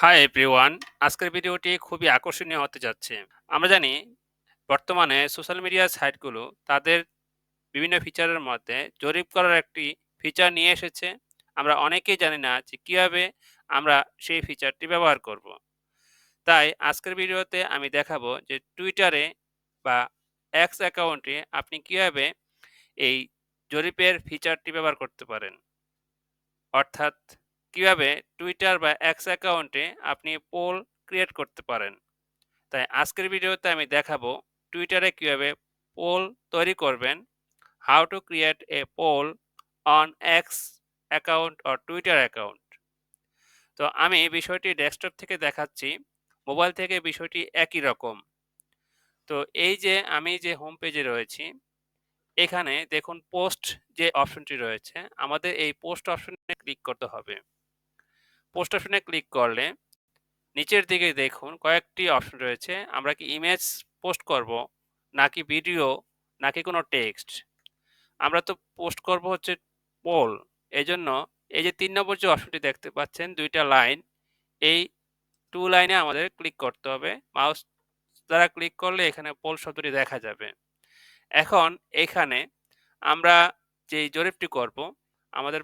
Hi everyone, আজকের ভিডিওটি খুবই আকর্ষণীয় হতে যাচ্ছে। আমরা জানি বর্তমানে সোশ্যাল মিডিয়া সাইটগুলো তাদের বিভিন্ন ফিচারের মধ্যে জরিপ করার একটি ফিচার নিয়ে এসেছে। আমরা অনেকেই জানি না যে কিভাবে আমরা সেই ফিচারটি ব্যবহার করব। তাই আজকের ভিডিওতে আমি দেখাবো যে টুইটারে বা এক্স অ্যাকাউন্টে আপনি কিভাবে এই জরিপের ফিচারটি ব্যবহার করতে পারেন। অর্থাৎ কিভাবে টুইটার বা এক্স অ্যাকাউন্টে আপনি পোল ক্রিয়েট করতে পারেন। তাই আজকের ভিডিওতে আমি দেখাবো টুইটারে কিভাবে পোল তৈরি করবেন, how to create a poll on X account or Twitter account. তো আমি বিষয়টি ডেস্কটপ থেকে দেখাচ্ছি, মোবাইল থেকে বিষয়টি একই রকম। তো এই যে আমি যে হোম পেজে রয়েছি, এখানে দেখুন পোস্ট যে অপশনটি রয়েছে, আমাদের এই পোস্ট অপশনে ক্লিক করতে হবে। পোস্ট অপশনে ক্লিক করলে নিচের দিকে দেখুন কয়েকটি অপশন রয়েছে। আমরা কি ইমেজ পোস্ট করব, নাকি ভিডিও, নাকি কোনো টেক্সট? আমরা তো পোস্ট করব হচ্ছে পোল। এজন্য এই যে ৩ নম্বর যে অপশনটি দেখতে পাচ্ছেন ২ টা লাইন, এই 2 লাইনে আমাদের ক্লিক করতে হবে। মাউস দ্বারা ক্লিক করলে এখানে পোল শব্দটি দেখা যাবে। এখন এখানে আমরা যেই জরিপটি করব, আমাদের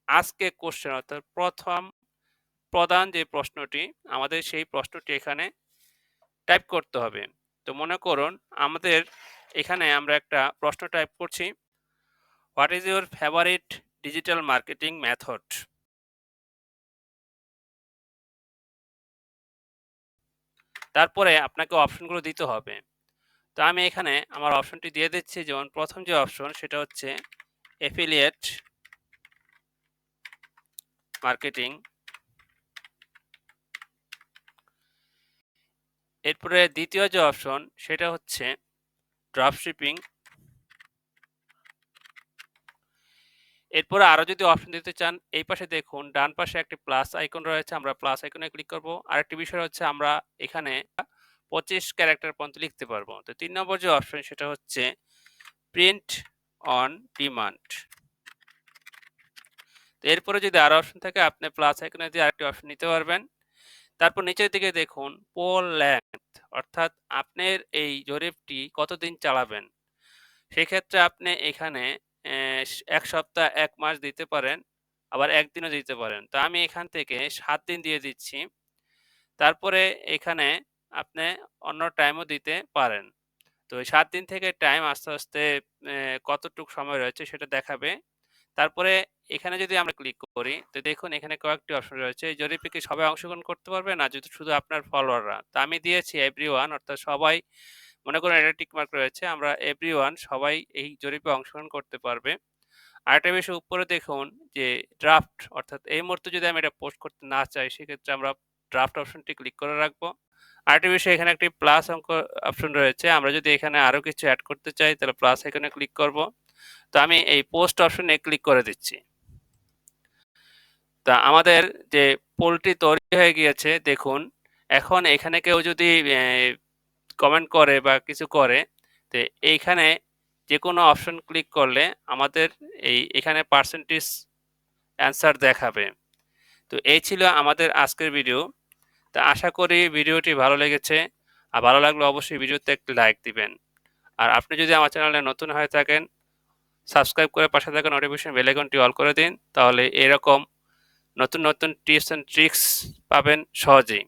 আজকে কোয়েশ্চেন অর্থাৎ প্রধান যে প্রশ্নটি, আমাদের সেই প্রশ্নটি এখানে টাইপ করতে হবে। তো মনে করুন আমাদের এখানে আমরা একটা প্রশ্ন টাইপ করছি, what is your favourite digital marketing method? তারপরে আপনাকে অপশনগুলো দিতে হবে। তো আমি এখানে আমার অপশনটি দিয়ে দিচ্ছি। যেমন প্রথম যে অপশন সেটা হচ্ছে এফিলিয়েট মার্কেটিং। এরপরে দ্বিতীয় যে অপশন সেটা হচ্ছে ড্রপ শিপিং। এরপরে আরো যদি অপশন দিতে চান, এই পাশে দেখুন ডান পাশে একটি প্লাস আইকন রয়েছে, আমরা প্লাস আইকনে ক্লিক করব। আরেকটি বিষয় হচ্ছে আমরা এখানে 25 ক্যারেক্টার পর্যন্ত লিখতে পারবো। তো ৩ নম্বর যে অপশন সেটা হচ্ছে প্রিন্ট অন ডিমান্ড। তো এরপরে যদি আরো অপশন থাকে আপনি প্লাস আইকনে দিয়ে আরেকটি অপশন নিতে পারবেন। তারপর নিচের দিকে দেখুন পোল লেংথ, অর্থাৎ আপনার এই জরিপটি কতদিন চালাবেন। সেক্ষেত্রে আপনি এখানে ১ সপ্তাহ ১ মাস দিতে পারেন, আবার ১ দিনও দিতে পারেন। তো আমি এখান থেকে ৭ দিন দিয়ে দিচ্ছি। তারপরে এখানে আপনি অন্য টাইমও দিতে পারেন। তো ৭ দিন থেকে টাইম আস্তে, আস্তে কতটুক সময় রয়েছে সেটা দেখাবে। তারপরে এখানে যদি আমরা ক্লিক করি, তো দেখুন এখানে কয়েকটি অপশন রয়েছে। এই জরিপে কি সবাই অংশগ্রহণ করতে পারবে, না যদি শুধু আপনার ফলোয়াররা? তো আমি দিয়েছি এভরিওয়ান, অর্থাৎ সবাই। মনে করুন এটা টিক মার্ক রয়েছে, আমরা এভরিওয়ান সবাই এই জরিপে অংশগ্রহণ করতে পারবে। আরেকটা বিষয় উপরে দেখুন যে ড্রাফট, অর্থাৎ এই মুহূর্তে যদি আমি এটা পোস্ট করতে না চাই সেক্ষেত্রে আমরা ড্রাফট অপশনটি ক্লিক করে রাখবো। আরেকটা বিষয় এখানে একটি প্লাস অঙ্ক অপশন রয়েছে, আমরা যদি এখানে আরো কিছু অ্যাড করতে চাই তাহলে প্লাস আইকনে ক্লিক করব। তো আমি এই পোস্ট অপশনে ক্লিক করে দিচ্ছি। তা আমাদের যে পোলটি তৈরি হয়ে গিয়েছে দেখুন। এখন এখানে কেউ যদি কমেন্ট করে বা কিছু করে, তো এইখানে যেকোনো অপশন ক্লিক করলে আমাদের এখানে পার্সেন্টেজ অ্যান্সার দেখাবে। তো এই ছিল আমাদের আজকের ভিডিও। তো আশা করি ভিডিওটি ভালো লেগেছে। আর ভালো লাগলে অবশ্যই ভিডিওতে একটি লাইক দিবেন। আর আপনি যদি আমার চ্যানেলে নতুন হয়ে থাকেন, সাবস্ক্রাইব করে পাশে থাকা নোটিফিকেশন বেল আইকনটি অল করে দিন। তাহলে এরকম নতুন, নতুন টিপস অ্যান্ড ট্রিক্স পাবেন সহজেই।